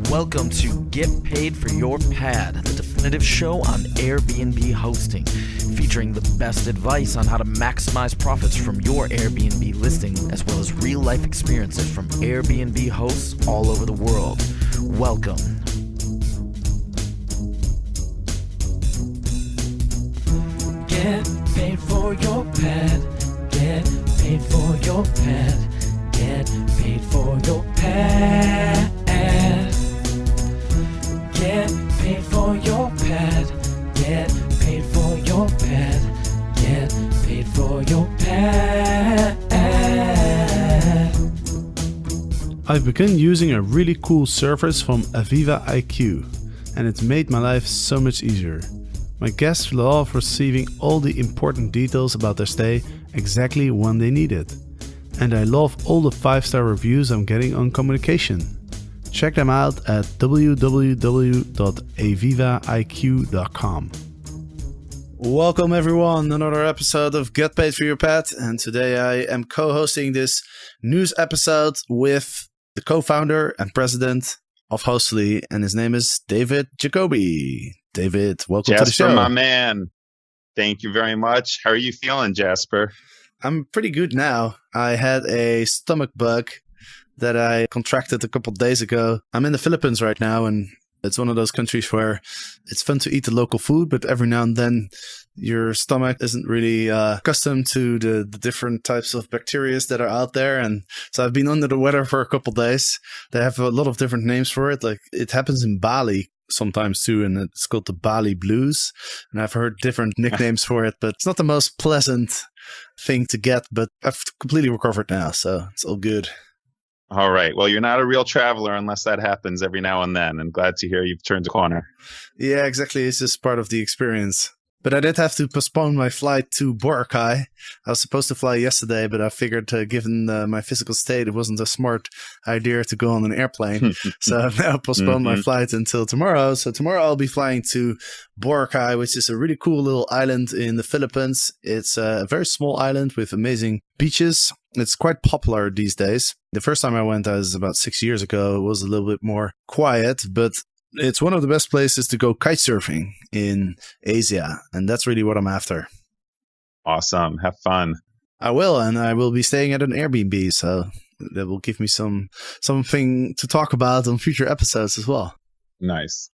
Welcome to Get Paid for Your Pad, the definitive show on Airbnb hosting, featuring the best advice on how to maximize profits from your Airbnb listing, as well as real-life experiences from Airbnb hosts all over the world. Welcome. Get paid for your pad. Get paid for your pad. Get paid for your pad. Get paid for your pad. Get paid for your pad. Get paid for your pad. I've begun using a really cool service from Aviva IQ, and it's made my life so much easier. My guests love receiving all the important details about their stay exactly when they need it. And I love all the 5-star reviews I'm getting on communication. Check them out at www.avivaiq.com. Welcome everyone, another episode of Get Paid for Your Pad, and today I am co-hosting this news episode with the co-founder and president of Hostfully, and his name is David Jacoby. David, welcome to the show. Jasper, my man. Thank you very much. How are you feeling, Jasper? I'm pretty good now. I had a stomach bug that I contracted a couple of days ago. I'm in the Philippines right now, and it's one of those countries where it's fun to eat the local food, but every now and then your stomach isn't really accustomed to the different types of bacteria that are out there. And so I've been under the weather for a couple of days. They have a lot of different names for it. Like, it happens in Bali sometimes too, and it's called the Bali Blues. And I've heard different nicknames for it, but it's not the most pleasant thing to get. But I've completely recovered now, so it's all good. All right. Well, you're not a real traveler unless that happens every now and then. I'm glad to hear you've turned the corner. Yeah, exactly. It's just part of the experience. But I did have to postpone my flight to Boracay. I was supposed to fly yesterday, but I figured given my physical state, it wasn't a smart idea to go on an airplane. So I've now postponed my flight until tomorrow. So tomorrow I'll be flying to Boracay, which is a really cool little island in the Philippines. It's a very small island with amazing beaches. It's quite popular these days. The first time I went, was about 6 years ago. It was a little bit more quiet, but it's one of the best places to go kite surfing in Asia, and that's really what I'm after. Awesome. Have fun. I will, and I will be staying at an Airbnb, so that will give me something to talk about on future episodes as well. Nice.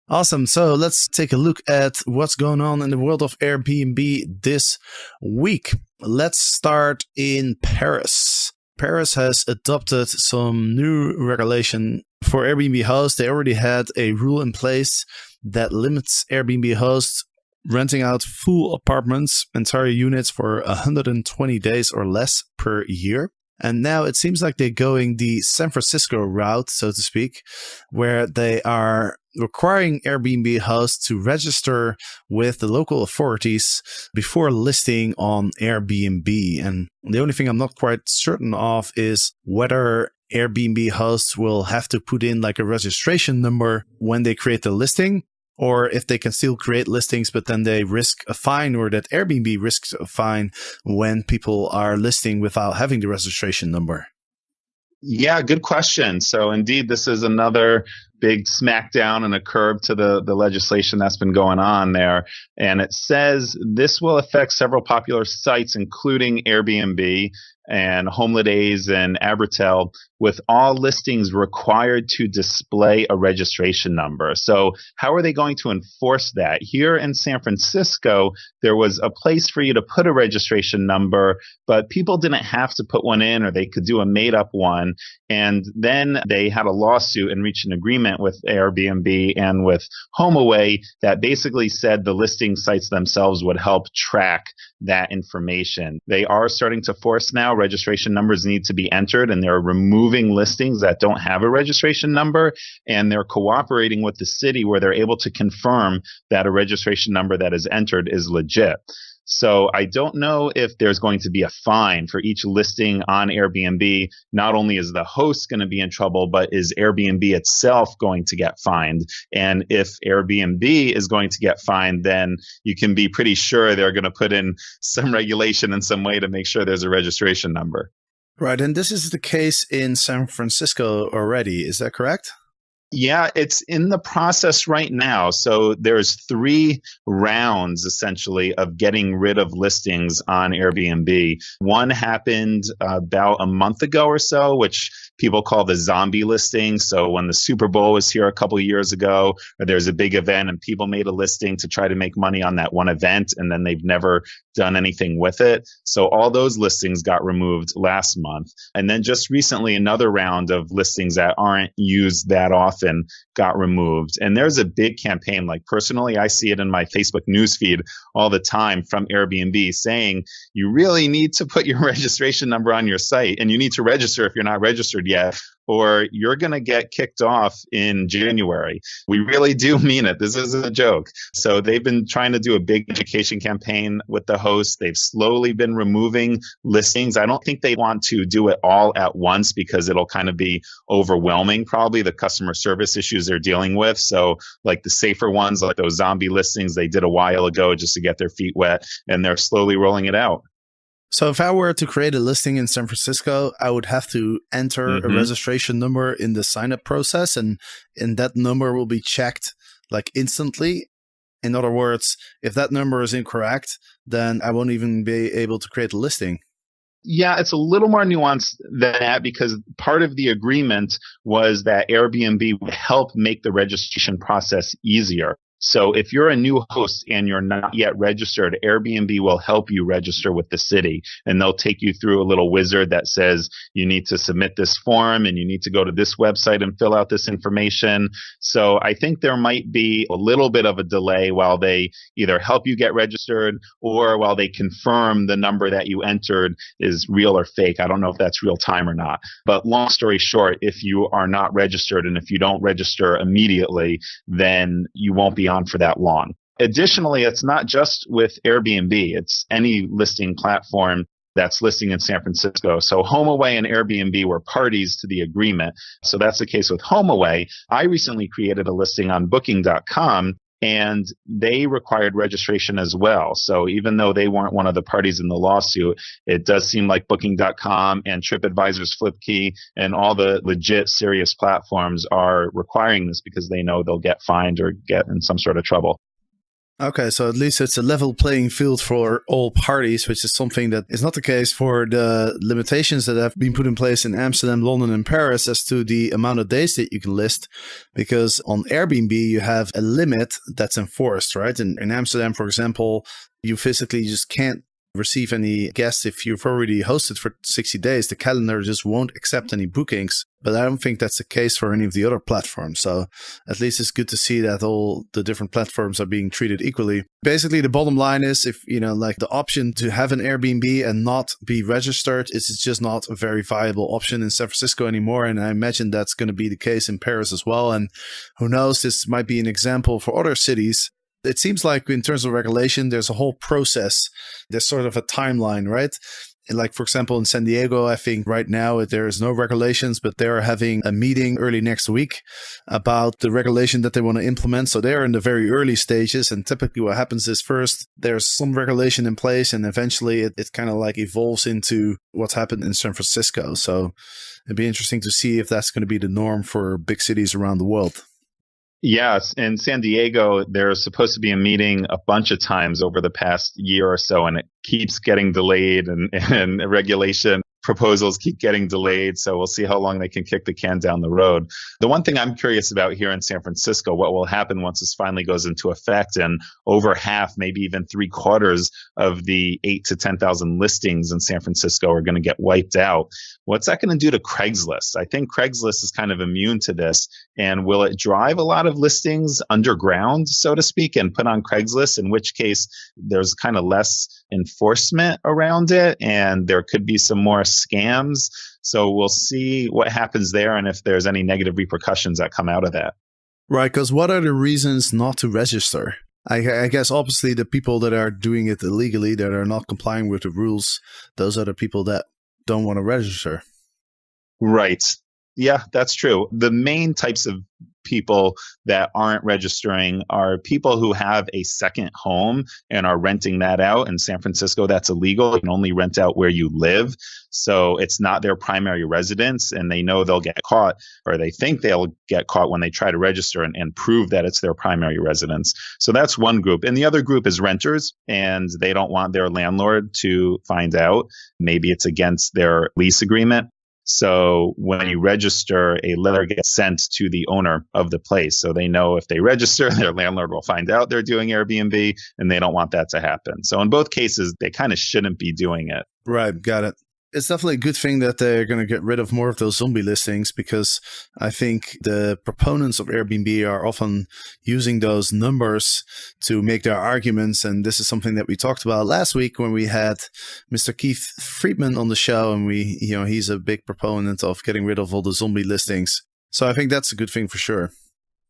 Awesome. So let's take a look at what's going on in the world of Airbnb this week. Let's start in Paris. Paris has adopted some new regulation for Airbnb hosts. They already had a rule in place that limits Airbnb hosts renting out full apartments, entire units for 120 days or less per year. And now it seems like they're going the San Francisco route, so to speak, where they are requiring Airbnb hosts to register with the local authorities before listing on Airbnb. And the only thing I'm not quite certain of is whether Airbnb hosts will have to put in like a registration number when they create the listing, or if they can still create listings, but then they risk a fine, or that Airbnb risks a fine when people are listing without having the registration number. Yeah, good question. So indeed, this is another big smackdown and a curb to the legislation that's been going on there. And it says this will affect several popular sites, including Airbnb and Holidays and Abritel, with all listings required to display a registration number. So how are they going to enforce that? Here in San Francisco, there was a place for you to put a registration number, but people didn't have to put one in, or they could do a made-up one. And then they had a lawsuit and reached an agreement with Airbnb and with HomeAway that basically said the listing sites themselves would help track that information. They are starting to force now registration numbers need to be entered, and they're removing listings that don't have a registration number, and they're cooperating with the city where they're able to confirm that a registration number that is entered is legit. So I don't know if there's going to be a fine for each listing on Airbnb. Not only is the host going to be in trouble, but is Airbnb itself going to get fined? And if Airbnb is going to get fined, then you can be pretty sure they're going to put in some regulation in some way to make sure there's a registration number. Right. And this is the case in San Francisco already. Is that correct? Yeah, it's in the process right now. So there's 3 rounds essentially of getting rid of listings on Airbnb. One happened about a month ago or so, which people call the zombie listing. So when the Super Bowl was here a couple of years ago, or there's a big event and people made a listing to try to make money on that one event, and then they've never done anything with it. So all those listings got removed last month. And then just recently, another round of listings that aren't used that often got removed. And there's a big campaign. Like personally, I see it in my Facebook newsfeed all the time from Airbnb saying, you really need to put your registration number on your site and you need to register if you're not registered yet, or you're going to get kicked off in January. We really do mean it. This isn't a joke. So they've been trying to do a big education campaign with the hosts. They've slowly been removing listings. I don't think they want to do it all at once because it'll kind of be overwhelming, probably the customer service issues they're dealing with. So like the safer ones, like those zombie listings they did a while ago just to get their feet wet, and they're slowly rolling it out. So if I were to create a listing in San Francisco, I would have to enter a registration number in the sign-up process, and that number will be checked like instantly. In other words, if that number is incorrect, then I won't even be able to create a listing. Yeah, it's a little more nuanced than that because part of the agreement was that Airbnb would help make the registration process easier. So if you're a new host and you're not yet registered, Airbnb will help you register with the city, and they'll take you through a little wizard that says you need to submit this form and you need to go to this website and fill out this information. So I think there might be a little bit of a delay while they either help you get registered or while they confirm the number that you entered is real or fake. I don't know if that's real time or not. But long story short, if you are not registered and if you don't register immediately, then you won't be on for that long. Additionally, it's not just with Airbnb. It's any listing platform that's listing in San Francisco. So HomeAway and Airbnb were parties to the agreement. So that's the case with HomeAway. I recently created a listing on Booking.com, and they required registration as well. So even though they weren't one of the parties in the lawsuit, it does seem like Booking.com and TripAdvisor's Flipkey and all the legit serious platforms are requiring this because they know they'll get fined or get in some sort of trouble. Okay, so at least it's a level playing field for all parties, which is something that is not the case for the limitations that have been put in place in Amsterdam, London, and Paris as to the amount of days that you can list. Because on Airbnb, you have a limit that's enforced, right? In Amsterdam, for example, you physically just can't receive any guests if you've already hosted for 60 days. The calendar just won't accept any bookings. But I don't think that's the case for any of the other platforms. So at least it's good to see that all the different platforms are being treated equally. Basically, the bottom line is if, like the option to have an Airbnb and not be registered is just not a very viable option in San Francisco anymore. And I imagine that's going to be the case in Paris as well. And who knows, this might be an example for other cities. It seems like in terms of regulation, there's a whole process. There's sort of a timeline, right? Like, for example, in San Diego, I think right now there is no regulations, but they're having a meeting early next week about the regulation that they want to implement. So they're in the very early stages. And typically what happens is first there's some regulation in place and eventually it kind of like evolves into what's happened in San Francisco. So it'd be interesting to see if that's going to be the norm for big cities around the world. Yes, in San Diego, there's supposed to be a meeting a bunch of times over the past year or so, and it keeps getting delayed, and regulation proposals keep getting delayed. So we'll see how long they can kick the can down the road. The one thing I'm curious about here in San Francisco, what will happen once this finally goes into effect and over half, maybe even 3/4 of the 8,000 to 10,000 listings in San Francisco are going to get wiped out. What's that going to do to Craigslist? I think Craigslist is kind of immune to this. And will it drive a lot of listings underground, so to speak, and put on Craigslist, in which case there's kind of less enforcement around it and there could be some more scams. So we'll see what happens there and if there's any negative repercussions that come out of that. Right, because what are the reasons not to register? I guess obviously the people that are doing it illegally, that are not complying with the rules, those are the people that don't want to register. Right. Yeah, that's true. The main types of people that aren't registering are people who have a second home and are renting that out. In San Francisco, that's illegal. You can only rent out where you live. So it's not their primary residence, and they know they'll get caught, or they think they'll get caught when they try to register and prove that it's their primary residence. So that's one group. And the other group is renters, and they don't want their landlord to find out. Maybe it's against their lease agreement. So when you register, a letter gets sent to the owner of the place. So they know if they register, their landlord will find out they're doing Airbnb, and they don't want that to happen. So in both cases, they kind of shouldn't be doing it. Right. Got it. It's definitely a good thing that they're going to get rid of more of those zombie listings, because I think the proponents of Airbnb are often using those numbers to make their arguments. And this is something that we talked about last week when we had Mr. Keith Friedman on the show, and he's a big proponent of getting rid of all the zombie listings. So I think that's a good thing for sure.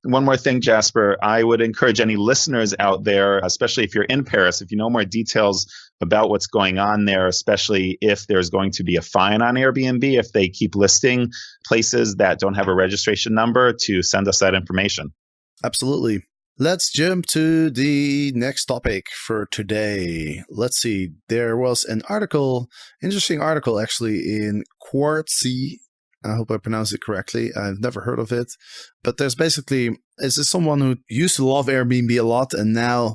One more thing, Jasper, I would encourage any listeners out there, especially if you're in Paris, if you know more details about what's going on there, especially if there's going to be a fine on Airbnb, if they keep listing places that don't have a registration number, to send us that information. Absolutely. Let's jump to the next topic for today. Let's see. There was an interesting article actually in Quartzy. I hope I pronounced it correctly. I've never heard of it. But there's basically, this is someone who used to love Airbnb a lot and now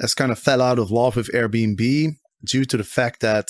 has kind of fell out of love with Airbnb due to the fact that,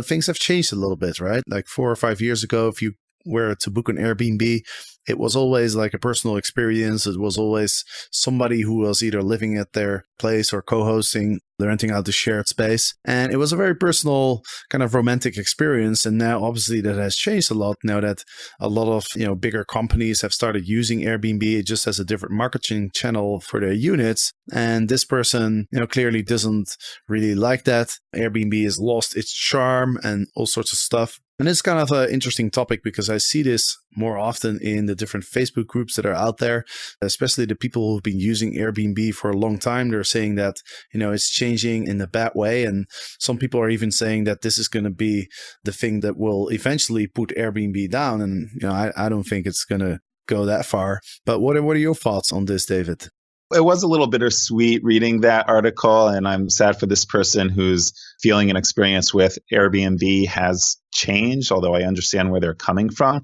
things have changed a little bit, right? Like 4 or 5 years ago, if you were to book an Airbnb, it was always like a personal experience. It was always somebody who was either living at their place or co-hosting, renting out the shared space. And it was a very personal kind of romantic experience. And now obviously that has changed a lot now that a lot of, bigger companies have started using Airbnb just as a different marketing channel for their units. And this person, clearly doesn't really like that. Airbnb has lost its charm and all sorts of stuff. And it's kind of an interesting topic because I see this more often in the different Facebook groups that are out there, especially the people who've been using Airbnb for a long time. They're saying that, it's changing in a bad way. And some people are even saying that this is going to be the thing that will eventually put Airbnb down. And, I don't think it's going to go that far. But what are your thoughts on this, David? It was a little bittersweet reading that article, and I'm sad for this person whose feeling and experience with Airbnb has changed, although I understand where they're coming from.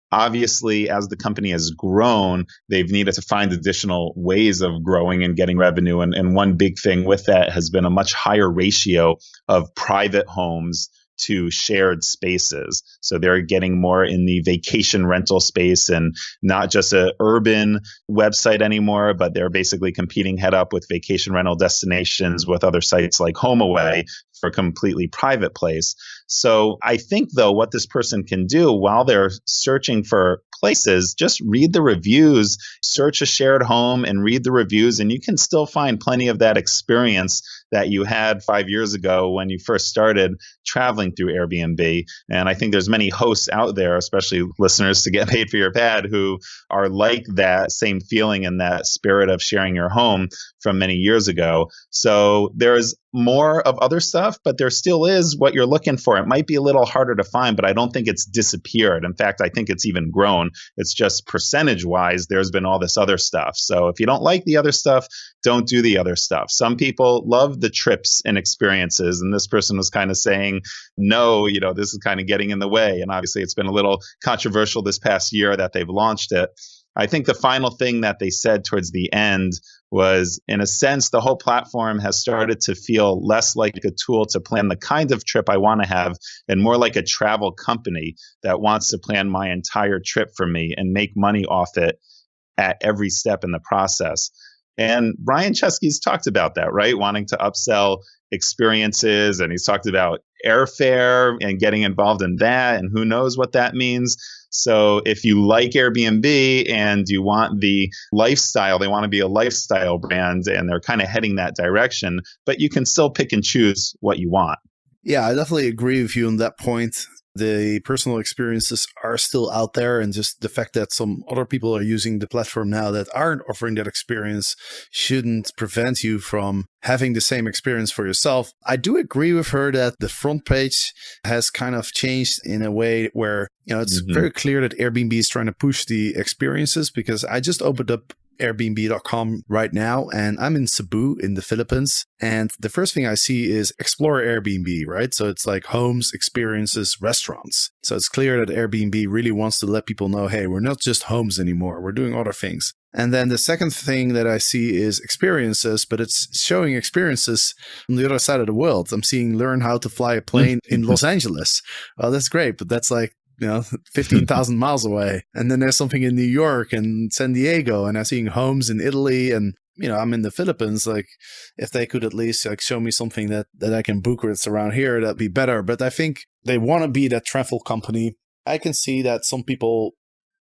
Obviously, as the company has grown, they've needed to find additional ways of growing and getting revenue. And one big thing with that has been a much higher ratio of private homes to shared spaces. So they're getting more in the vacation rental space and not just an urban website anymore, but they're basically competing head up with vacation rental destinations with other sites like HomeAway for a completely private place. So I think, though, what this person can do while they're searching for places, just read the reviews, search a shared home and read the reviews, and you can still find plenty of that experience that you had 5 years ago when you first started traveling through Airbnb. And I think there's many hosts out there, especially listeners to Get Paid for Your Pad, who are like that same feeling and that spirit of sharing your home from many years ago. So there's more of other stuff, but there still is what you're looking for. It might be a little harder to find, but I don't think it's disappeared. In fact, I think it's even grown. It's just percentage-wise, there's been all this other stuff. So if you don't like the other stuff, don't do the other stuff. Some people love the trips and experiences, and this person was kind of saying, no, this is kind of getting in the way. And obviously, it's been a little controversial this past year that they've launched it. I think the final thing that they said towards the end was, in a sense, the whole platform has started to feel less like a tool to plan the kind of trip I want to have and more like a travel company that wants to plan my entire trip for me and make money off it at every step in the process. And Brian Chesky's talked about that, right? Wanting to upsell experiences, and he's talked about airfare and getting involved in that, and who knows what that means. So if you like Airbnb and you want the lifestyle, they want to be a lifestyle brand, and they're kind of heading that direction, but you can still pick and choose what you want. Yeah, I definitely agree with you on that point. the personal experiences are still out there, and just the fact that some other people are using the platform now that aren't offering that experience shouldn't prevent you from having the same experience for yourself. I do agree with her that the front page has kind of changed in a way where, it's very clear that Airbnb is trying to push the experiences, because I just opened up Airbnb.com right now, and I'm in Cebu in the Philippines. And the first thing I see is Explore Airbnb, right? So it's like homes, experiences, restaurants. So it's clear that Airbnb really wants to let people know, hey, we're not just homes anymore. We're doing other things. And then the second thing that I see is experiences, but it's showing experiences on the other side of the world. I'm seeing learn how to fly a plane in Los Angeles. Well, that's great, but that's like 15,000 miles away. And then there's something in New York and San Diego, and I'm seeing homes in Italy, and I'm in the Philippines. Like, if they could at least show me something that I can book that's around here, that'd be better. But I think they want to be that travel company. I can see that some people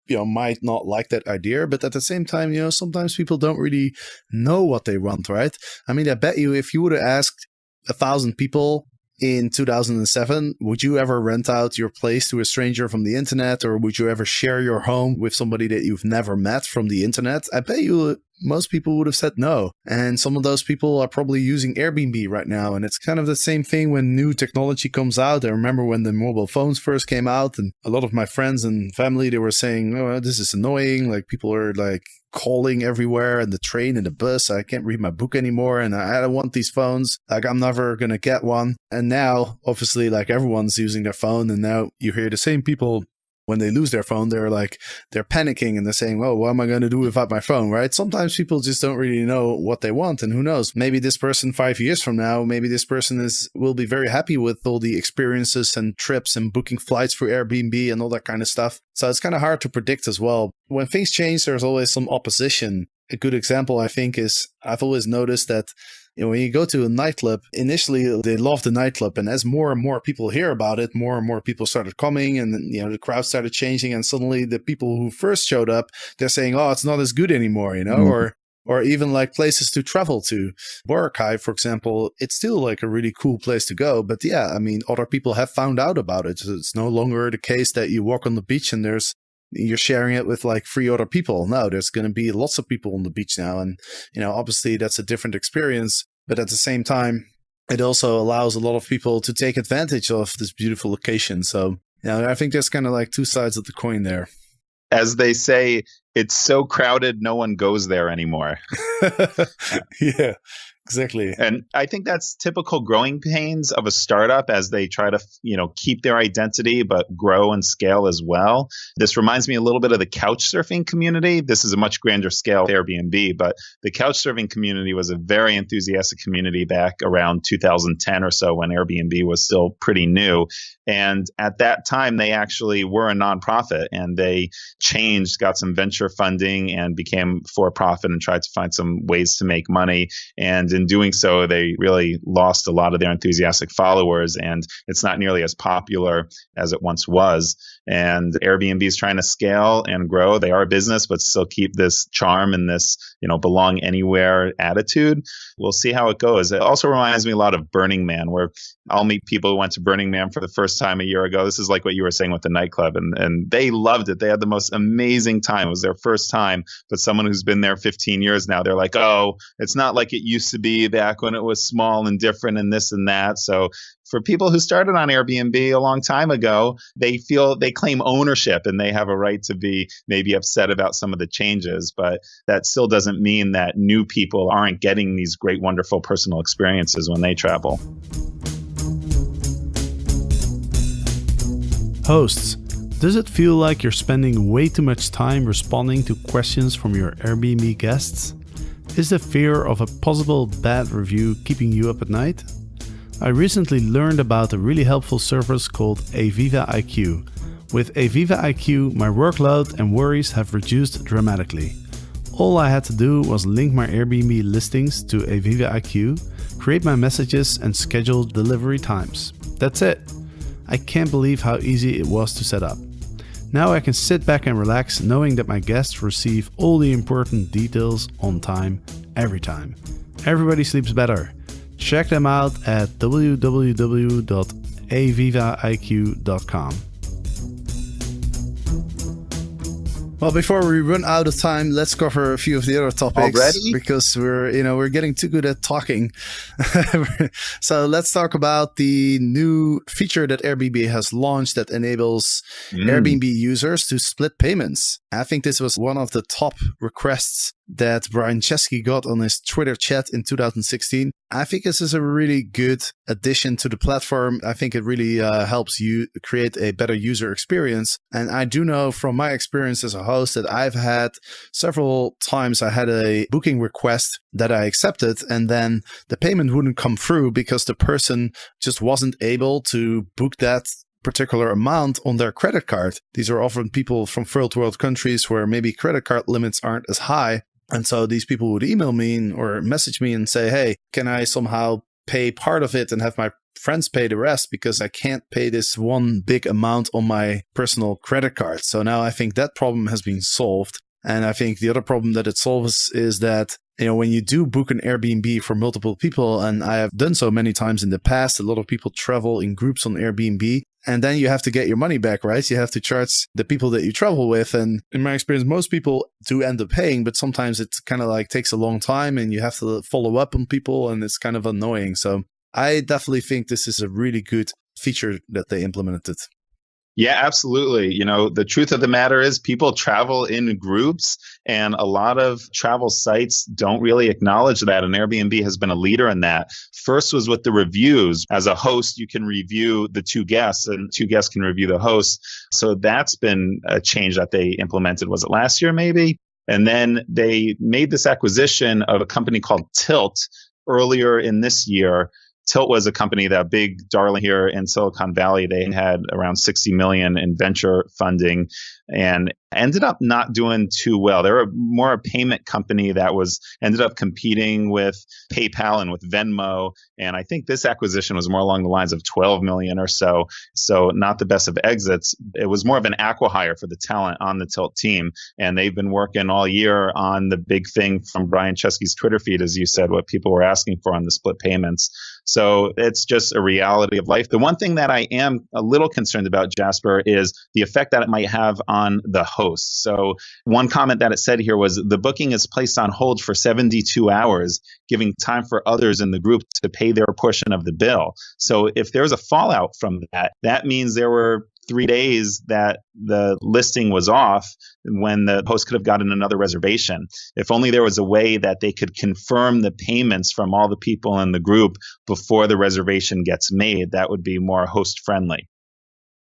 might not like that idea, but at the same time, sometimes people don't really know what they want, right? I mean, I bet you if you would have asked 1,000 people in 2007, would you ever rent out your place to a stranger from the internet, or would you ever share your home with somebody that you've never met from the internet? I bet you most people would have said no. And some of those people are probably using Airbnb right now. And it's kind of the same thing when new technology comes out. I remember when the mobile phones first came out, and a lot of my friends and family, they were saying, oh, this is annoying. Like, people are like calling everywhere, and the train and the bus. I can't read my book anymore, and I don't want these phones. Like, I'm never going to get one. And now, obviously, like, everyone's using their phone, and now you hear the same people. When they lose their phone, they're panicking, and they're saying, well, what am I going to do without my phone, right? Sometimes people just don't really know what they want, and who knows? Maybe this person 5 years from now, maybe this person will be very happy with all the experiences and trips and booking flights through Airbnb and all that kind of stuff. So it's kind of hard to predict as well. When things change, there's always some opposition. A good example, I think, is I've always noticed that when you go to a nightclub, initially they love the nightclub, and as more and more people hear about it, more and more people started coming, and the crowd started changing, and suddenly the people who first showed up, they're saying, oh, it's not as good anymore, or even like places to travel to. Boracay, for example, it's still like a really cool place to go, but yeah, I mean, other people have found out about it. So it's no longer the case that you walk on the beach and you're sharing it with like 3 other people. No, there's going to be lots of people on the beach now. And, obviously that's a different experience. But at the same time, it also allows a lot of people to take advantage of this beautiful location. So, I think there's kind of like two sides of the coin there. As they say, it's so crowded, no one goes there anymore. Yeah. Exactly. And I think that's typical growing pains of a startup as they try to, keep their identity, but grow and scale as well. This reminds me a little bit of the couch surfing community. This is a much grander scale Airbnb, but the couch surfing community was a very enthusiastic community back around 2010 or so when Airbnb was still pretty new. And at that time, they actually were a nonprofit, and they changed, got some venture funding, and became for-profit and tried to find some ways to make money. And in doing so, they really lost a lot of their enthusiastic followers, and it's not nearly as popular as it once was. And Airbnb is trying to scale and grow. They are a business, but still keep this charm and this, belong anywhere attitude. We'll see how it goes. It also reminds me a lot of Burning Man, where I'll meet people who went to Burning Man for the first time a year ago. This is like what you were saying with the nightclub, and they loved it. They had the most amazing time. It was their first time, but someone who's been there 15 years now, they're like, oh, it's not like it used to be back when it was small and different and this and that. So for people who started on Airbnb a long time ago, they feel they claim ownership, and they have a right to be maybe upset about some of the changes. But that still doesn't mean that new people aren't getting these great, wonderful personal experiences when they travel. Hosts, does it feel like you're spending way too much time responding to questions from your Airbnb guests? Is the fear of a possible bad review keeping you up at night? I recently learned about a really helpful service called Aviva IQ. With Aviva IQ, my workload and worries have reduced dramatically. All I had to do was link my Airbnb listings to Aviva IQ, create my messages, and schedule delivery times. That's it. I can't believe how easy it was to set up. Now I can sit back and relax knowing that my guests receive all the important details on time, every time. Everybody sleeps better. Check them out at www.aviva.com. avivaiq.com. Well, before we run out of time, let's cover a few of the other topics already, because we're getting too good at talking. So let's talk about the new feature that Airbnb has launched that enables Airbnb users to split payments. I think this was one of the top requests that Brian Chesky got on his Twitter chat in 2016. I think this is a really good addition to the platform. I think it really helps you create a better user experience. And I do know from my experience as a host that I've had several times I had a booking request that I accepted and then the payment wouldn't come through because the person just wasn't able to book that particular amount on their credit card. These are often people from third world countries where maybe credit card limits aren't as high. And so these people would email me or message me and say, hey, can I somehow pay part of it and have my friends pay the rest because I can't pay this one big amount on my personal credit card. So now I think that problem has been solved. And I think the other problem that it solves is that, when you do book an Airbnb for multiple people, and I have done so many times in the past, a lot of people travel in groups on Airbnb, and then you have to get your money back, right? You have to charge the people that you travel with. And in my experience, most people do end up paying, but sometimes it kind of like takes a long time and you have to follow up on people and it's kind of annoying. So I definitely think this is a really good feature that they implemented. Yeah, absolutely. The truth of the matter is people travel in groups and a lot of travel sites don't really acknowledge that. And Airbnb has been a leader in that. First was with the reviews. As a host, you can review the two guests and two guests can review the host. So that's been a change that they implemented. Was it last year maybe? And then they made this acquisition of a company called Tilt earlier in this year. Tilt was a company, that big darling here in Silicon Valley. They had around 60 million in venture funding and ended up not doing too well. They were more a payment company that ended up competing with PayPal and with Venmo. And I think this acquisition was more along the lines of 12 million or so. So not the best of exits. It was more of an acqui-hire for the talent on the Tilt team. And they've been working all year on the big thing from Brian Chesky's Twitter feed, as you said, what people were asking for on the split payments. So it's just a reality of life. The one thing that I am a little concerned about, Jasper, is the effect that it might have on the host. So one comment that it said here was the booking is placed on hold for 72 hours, giving time for others in the group to pay their portion of the bill. So if there's a fallout from that, that means there were 3 days that the listing was off when the host could have gotten another reservation. If only there was a way that they could confirm the payments from all the people in the group before the reservation gets made, that would be more host friendly.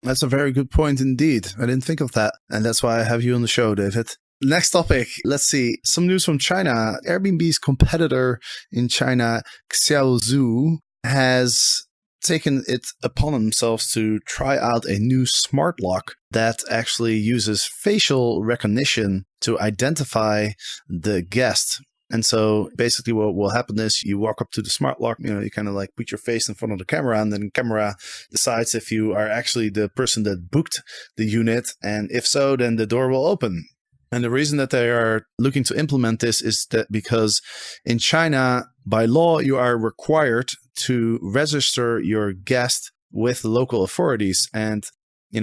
That's a very good point indeed. I didn't think of that. And that's why I have you on the show, David. Next topic. Let's see. Some news from China. Airbnb's competitor in China, Xiaozhu, has taken it upon themselves to try out a new smart lock that actually uses facial recognition to identify the guest. And so basically what will happen is you walk up to the smart lock, you kind of like put your face in front of the camera and then the camera decides if you are actually the person that booked the unit. And if so, then the door will open. And the reason that they are looking to implement this is that because in China, by law, you are required to register your guest with local authorities. And,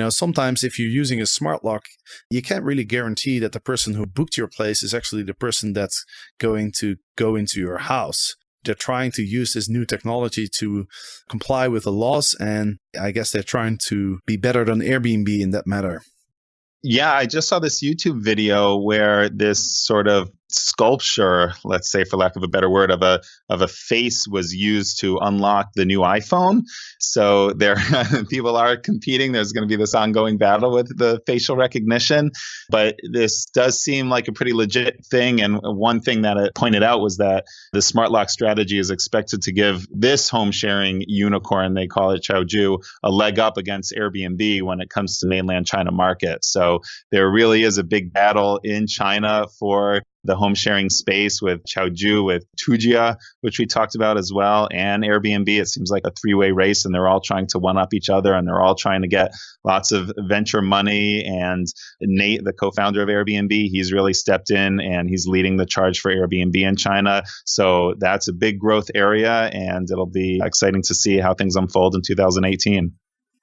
sometimes if you're using a smart lock, you can't really guarantee that the person who booked your place is actually the person that's going to go into your house. They're trying to use this new technology to comply with the laws. And I guess they're trying to be better than Airbnb in that matter. Yeah, I just saw this YouTube video where this sort of sculpture, let's say for lack of a better word, of a face was used to unlock the new iPhone. So there people are competing. There's going to be this ongoing battle with the facial recognition, but this does seem like a pretty legit thing. And one thing that it pointed out was that the smart lock strategy is expected to give this home sharing unicorn, they call it Xiaozhu, a leg up against Airbnb when it comes to mainland China market. So there really is a big battle in China for the home sharing space with Xiaozhu, with Tujia, which we talked about as well, and Airbnb. It seems like a three-way race, and they're all trying to one-up each other, and they're all trying to get lots of venture money. And Nate, the co-founder of Airbnb, he's really stepped in, and he's leading the charge for Airbnb in China. So that's a big growth area, and it'll be exciting to see how things unfold in 2018.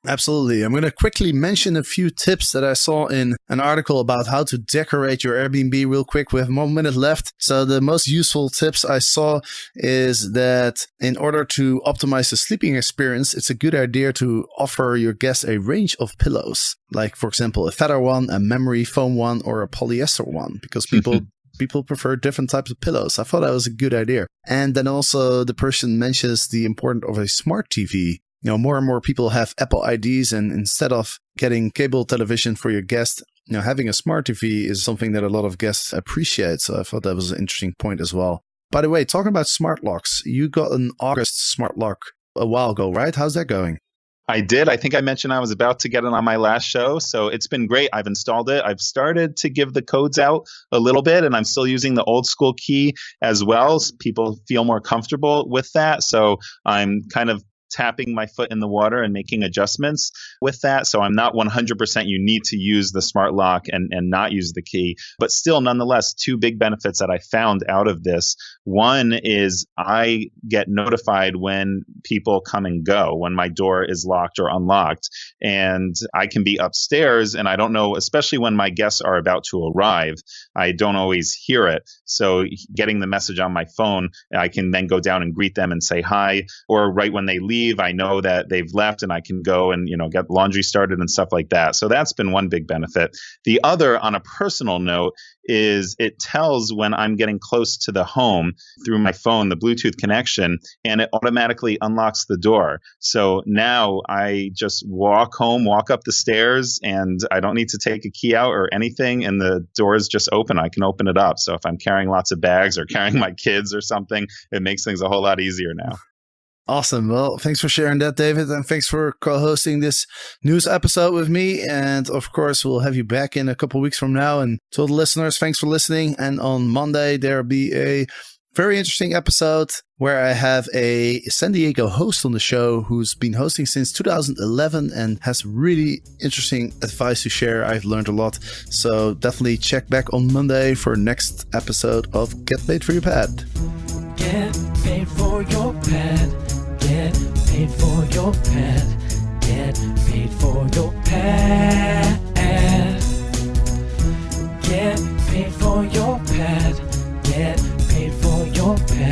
Absolutely. I'm going to quickly mention a few tips that I saw in an article about how to decorate your Airbnb real quick. We have 1 minute left. So the most useful tips I saw is that in order to optimize the sleeping experience, it's a good idea to offer your guests a range of pillows. Like, for example, a feather one, a memory foam one, or a polyester one, because people prefer different types of pillows. I thought that was a good idea. And then also the person mentions the importance of a smart TV. More and more people have Apple IDs, and instead of getting cable television for your guest, having a smart TV is something that a lot of guests appreciate. So I thought that was an interesting point as well. By the way, talking about smart locks, you got an August smart lock a while ago, right? How's that going? I did. I think I mentioned I was about to get it on my last show. So it's been great. I've installed it. I've started to give the codes out a little bit, and I'm still using the old school key as well. So people feel more comfortable with that. So I'm kind of tapping my foot in the water and making adjustments with that. So I'm not 100% you need to use the smart lock and not use the key. But still, nonetheless, two big benefits that I found out of this. One is I get notified when people come and go, when my door is locked or unlocked. And I can be upstairs and I don't know, especially when my guests are about to arrive, I don't always hear it. So getting the message on my phone, I can then go down and greet them and say hi. Or right when they leave, I know that they've left and I can go and, get laundry started and stuff like that. So that's been one big benefit. The other, on a personal note, is it tells when I'm getting close to the home through my phone, the Bluetooth connection, and it automatically unlocks the door. So now I just walk up the stairs, and I don't need to take a key out or anything, and the door is just open. I can open it up. So if I'm carrying lots of bags or carrying my kids or something, it makes things a whole lot easier now. Awesome. Well, thanks for sharing that, David, and thanks for co-hosting this news episode with me. And of course, we'll have you back in a couple of weeks from now. And to all the listeners, thanks for listening. And on Monday, there'll be a very interesting episode where I have a San Diego host on the show who's been hosting since 2011 and has really interesting advice to share. I've learned a lot. So definitely check back on Monday for next episode of Get Paid for Your Pad. Get paid for your pad. Get paid for your pad. Get paid for your pad. Get paid for your pad. Get paid for your pad.